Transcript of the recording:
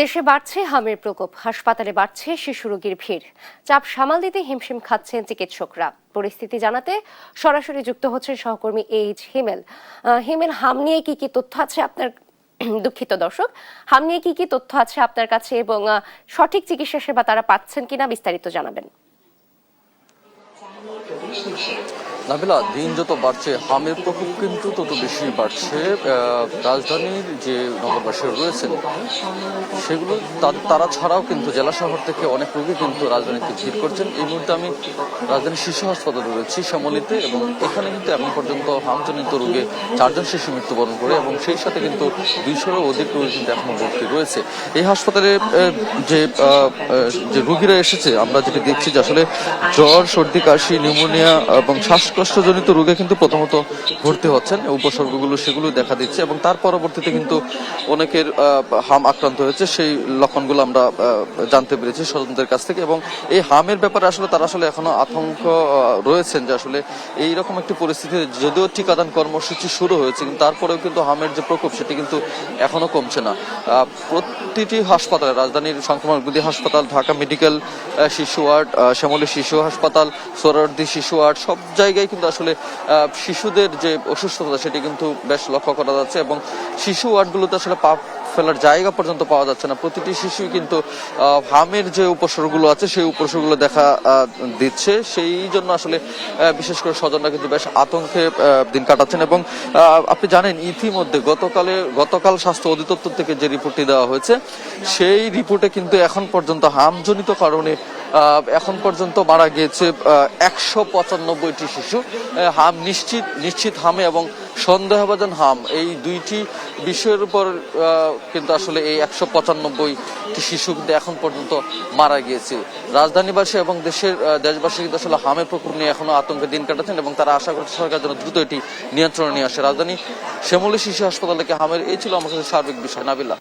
দেশে বাড়ছে হামের প্রকোপ, হাসপাতালে বাড়ছে শিশু রোগীর ভিড়। চাপ সামাল দিতে হিমশিম খাচ্ছেন চিকিৎসকরা। পরিস্থিতি জানাতে সরাসরি যুক্ত হচ্ছেন সহকর্মী হিমেল। হিমেল, হাম নিয়ে কি কি তথ্য আছে আপনার দুঃখিত দর্শক, হাম নিয়ে কি কি তথ্য আছে আপনার কাছে এবং সঠিক চিকিৎসা সেবা তারা পাচ্ছেন কিনা বিস্তারিত জানাবেন। নাবিলা, দিন যত বাড়ছে হামের প্রকোপ কিন্তু তত বেশি বাড়ছে। রাজধানীর যে নগরবাসী রয়েছেন সেগুলো তারা ছাড়াও কিন্তু জেলা শহর থেকে অনেক রোগী কিন্তু রাজধানীতে ভিড় করছেন। এই মুহূর্তে আমি রাজধানী শিশু হাসপাতালে রয়েছি শ্যামলীতে, এবং এখানে কিন্তু এখন পর্যন্ত হামজনিত রোগে 4 জন শিশু মৃত্যুবরণ করে এবং সেই সাথে কিন্তু 200-এরও অধিক রোগী কিন্তু এখনো ভর্তি রয়েছে এই হাসপাতালে। যে রোগীরা এসেছে আমরা যেটা দেখছি যে আসলে জ্বর, সর্দি, কাশি, নিউমোনিয়া এবং শ্বাসকষ্টজনিত রোগে কিন্তু প্রথমত ভর্তি হচ্ছেন। উপসর্গগুলো সেগুলো দেখা দিচ্ছে এবং তার পরবর্তীতে কিন্তু অনেকের হাম আক্রান্ত হয়েছে, সেই লক্ষণগুলো আমরা জানতে পেরেছি স্বজনদের কাছ থেকে। এবং এই হামের ব্যাপারে আসলে তারা এখনো আতঙ্ক রয়েছেন যে আসলে এইরকম একটি পরিস্থিতি, যদিও টিকাদান কর্মসূচি শুরু হয়েছে কিন্তু তারপরেও কিন্তু হামের যে প্রকোপ সেটি কিন্তু এখনো কমছে না। প্রতিটি হাসপাতালে, রাজধানীর সংক্রমণ বিধি হাসপাতাল, ঢাকা মেডিকেল শিশু ওয়ার্ড, শ্যামলী শিশু হাসপাতাল, সোহরাওয়ার্দী শিশু ওয়ার্ড, সব জায়গায় কিন্তু আসলে শিশুদের যে অসুস্থতা সেটি কিন্তু বেশ লক্ষ্য করা যাচ্ছে এবং শিশু ওয়ার্ডগুলোতে আসলে পা ফেলার জায়গা পর্যন্ত পাওয়া যাচ্ছে না। প্রতিটি শিশুই কিন্তু হামের যে উপসর্গগুলো আছে সেই উপসর্গগুলো দেখা দিচ্ছে। সেই জন্য আসলে বিশেষ করে স্বজনরা কিন্তু বেশ আতঙ্কে দিন কাটাচ্ছেন। এবং আপনি জানেন ইতিমধ্যে গতকাল স্বাস্থ্য অধিদপ্তর থেকে যে রিপোর্টটি দেওয়া হয়েছে সেই রিপোর্টে কিন্তু এখন পর্যন্ত হামজনিত কারণে এখন পর্যন্ত মারা গিয়েছে 195টি শিশু। হাম নিশ্চিত হামে এবং সন্দেহভাজন হাম, এই দুইটি বিষয়ের উপর কিন্তু আসলে এই 195টি শিশু কিন্তু এখন পর্যন্ত মারা গিয়েছে। রাজধানীবাসী এবং দেশবাসী কিন্তু আসলে হামের প্রকোপ নিয়ে এখনো আতঙ্কে দিন কাটাচ্ছেন এবং তারা আশা করছে সরকার যেন দ্রুত এটি নিয়ন্ত্রণে নিয়ে আসে। রাজধানী শ্যামলী শিশু হাসপাতাল থেকে হামের এই ছিল আমার কাছে সার্বিক বিষয়। নাবিলা।